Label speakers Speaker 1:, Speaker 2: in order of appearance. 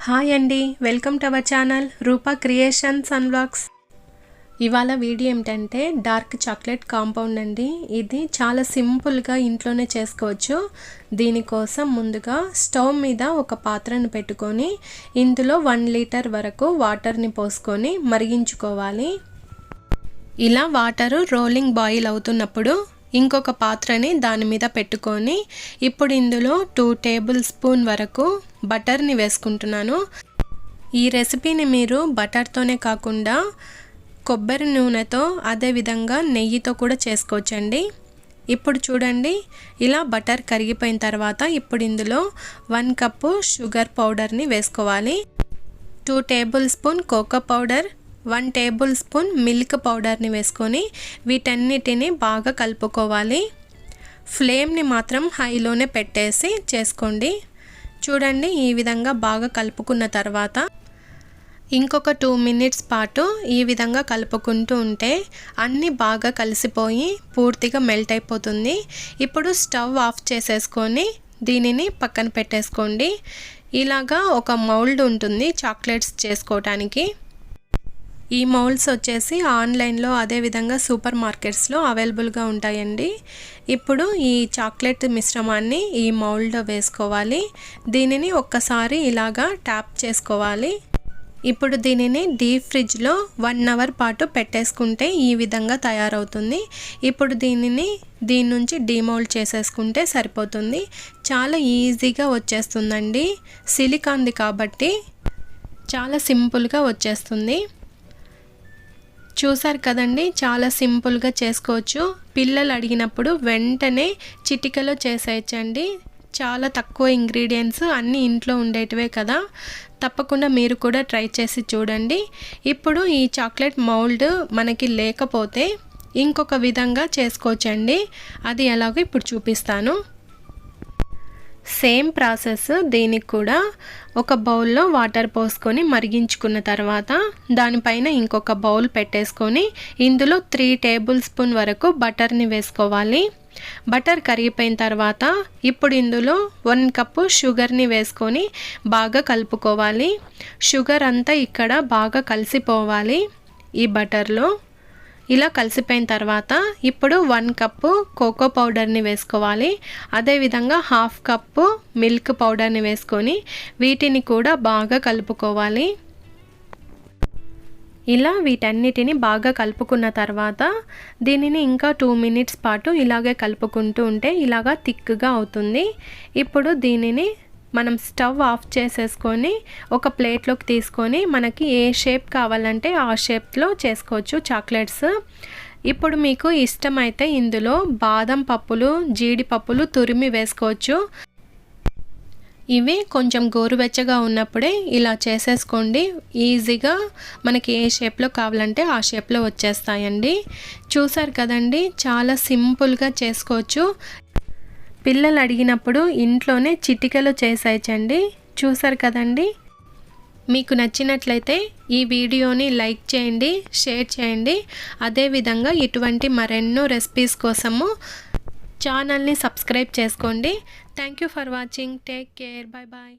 Speaker 1: Hi అండి, welcome to our channel Rupa creations and vlogs. ఇవాళ video ఏమిటంటే డార్క్ చాక్లెట్ కాంపౌండ్ అండి. ఇది చాలా సింపుల్గా ఇంట్లోనే చేసుకోవచ్చు. దీనికోసం ముందుగా స్టవ్ మీద ఒక పాత్రను పెట్టుకొని ఇందులో 1 లీటర్ వరకు వాటర్ని పోసుకొని మరిగించుకోవాలి. ఇలా వాటరు రోలింగ్ బాయిల్ అవుతున్నప్పుడు ఇంకొక పాత్రని దాని మీద పెట్టుకొని ఇప్పుడు ఇందులో 2 టేబుల్ స్పూన్ వరకు బటర్ని వేసుకుంటున్నాను. ఈ రెసిపీని మీరు బటర్తోనే కాకుండా కొబ్బరి నూనెతో అదేవిధంగా నెయ్యితో కూడా చేసుకోవచ్చండి. ఇప్పుడు చూడండి, ఇలా బటర్ కరిగిపోయిన తర్వాత ఇప్పుడు ఇందులో 1 కప్పు షుగర్ పౌడర్ని వేసుకోవాలి. 2 table spoon cocoa powder, 1 table spoon milk పౌడర్ని వేసుకొని వీటన్నిటిని బాగా కలుపుకోవాలి. ఫ్లేమ్ని మాత్రం హైలోనే పెట్టేసి చేసుకోండి. చూడండి, ఈ విధంగా బాగా కలుపుకున్న తర్వాత ఇంకొక 2 మినిట్స్ పాటు ఈ విధంగా కలుపుకుంటూ ఉంటే అన్నీ బాగా కలిసిపోయి పూర్తిగా మెల్ట్ అయిపోతుంది. ఇప్పుడు స్టవ్ ఆఫ్ చేసేసుకొని దీనిని పక్కన పెట్టేసుకోండి. ఇలాగా ఒక మౌల్డ్ ఉంటుంది చాక్లెట్స్ చేసుకోవటానికి. ఈ మౌల్డ్స్ వచ్చేసి ఆన్లైన్లో అదేవిధంగా సూపర్ మార్కెట్స్లో అవైలబుల్గా ఉంటాయండి. ఇప్పుడు ఈ చాక్లెట్ మిశ్రమాన్ని ఈ మౌల్డ్లో వేసుకోవాలి. దీనిని ఒక్కసారి ఇలాగా ట్యాప్ చేసుకోవాలి. ఇప్పుడు దీనిని డీప్ ఫ్రిడ్జ్లో 1 అవర్ పాటు పెట్టేసుకుంటే ఈ విధంగా తయారవుతుంది. ఇప్పుడు దీని నుంచి డీమౌల్డ్ చేసేసుకుంటే సరిపోతుంది. చాలా ఈజీగా వచ్చేస్తుందండి. సిలికాన్ది కాబట్టి చాలా సింపుల్గా వచ్చేస్తుంది. చూసారు కదండి, చాలా సింపుల్గా చేసుకోవచ్చు. పిల్లలు అడిగినప్పుడు వెంటనే చిటికలో చేసేయచ్చండి. చాలా తక్కువ ఇంగ్రీడియంట్స్, అన్నీ ఇంట్లో ఉండేటివే కదా. తప్పకుండా మీరు కూడా ట్రై చేసి చూడండి. ఇప్పుడు ఈ చాక్లెట్ మౌల్డ్ మనకి లేకపోతే ఇంకొక విధంగా చేసుకోవచ్చండి. అది ఎలాగో ఇప్పుడు చూపిస్తాను. సేమ్ ప్రాసెస్ దీనికి కూడా ఒక బౌల్లో వాటర్ పోసుకొని మరిగించుకున్న తర్వాత దానిపైన ఇంకొక బౌల్ పెట్టేసుకొని ఇందులో 3 టేబుల్ స్పూన్ వరకు బటర్ని వేసుకోవాలి. బటర్ కరిగిపోయిన తర్వాత ఇప్పుడు ఇందులో 1 కప్పు షుగర్ని వేసుకొని బాగా కలుపుకోవాలి. షుగర్ అంతా ఇక్కడ బాగా కలిసిపోవాలి ఈ బటర్లో. ఇలా కలిసిపోయిన తర్వాత ఇప్పుడు 1 కప్పు కోకో పౌడర్ని వేసుకోవాలి. అదేవిధంగా 1/2 కప్పు మిల్క్ పౌడర్ని వేసుకొని వీటిని కూడా బాగా కలుపుకోవాలి. ఇలా వీటన్నిటిని బాగా కలుపుకున్న తర్వాత దీనిని ఇంకా 2 మినిట్స్ పాటు ఇలాగే కలుపుకుంటూ ఉంటే ఇలాగా థిక్గా అవుతుంది. ఇప్పుడు దీనిని మనం స్టవ్ ఆఫ్ చేసేసుకొని ఒక ప్లేట్లోకి తీసుకొని మనకి ఏ షేప్ కావాలంటే ఆ షేప్లో చేసుకోవచ్చు చాక్లెట్స్. ఇప్పుడు మీకు ఇష్టమైతే ఇందులో బాదం పప్పులు, జీడిపప్పులు తురిమి వేసుకోవచ్చు. ఇవి కొంచెం గోరువెచ్చగా ఉన్నప్పుడే ఇలా చేసేసుకోండి. ఈజీగా మనకి ఏ షేప్లో కావాలంటే ఆ షేప్లో వచ్చేస్తాయండి. చూసారు కదండి, చాలా సింపుల్గా చేసుకోవచ్చు. పిల్లలు అడిగినప్పుడు ఇంట్లోనే చిటికలో చేసేయచ్చండి. చూసారు కదండి, మీకు నచ్చినట్లయితే ఈ వీడియోని లైక్ చేయండి, షేర్ చేయండి. అదేవిధంగా ఇటువంటి మరెన్నో రెసిపీస్ కోసము ఛానల్ని సబ్స్క్రైబ్ చేసుకోండి. Thank you for watching. Take care. Bye bye.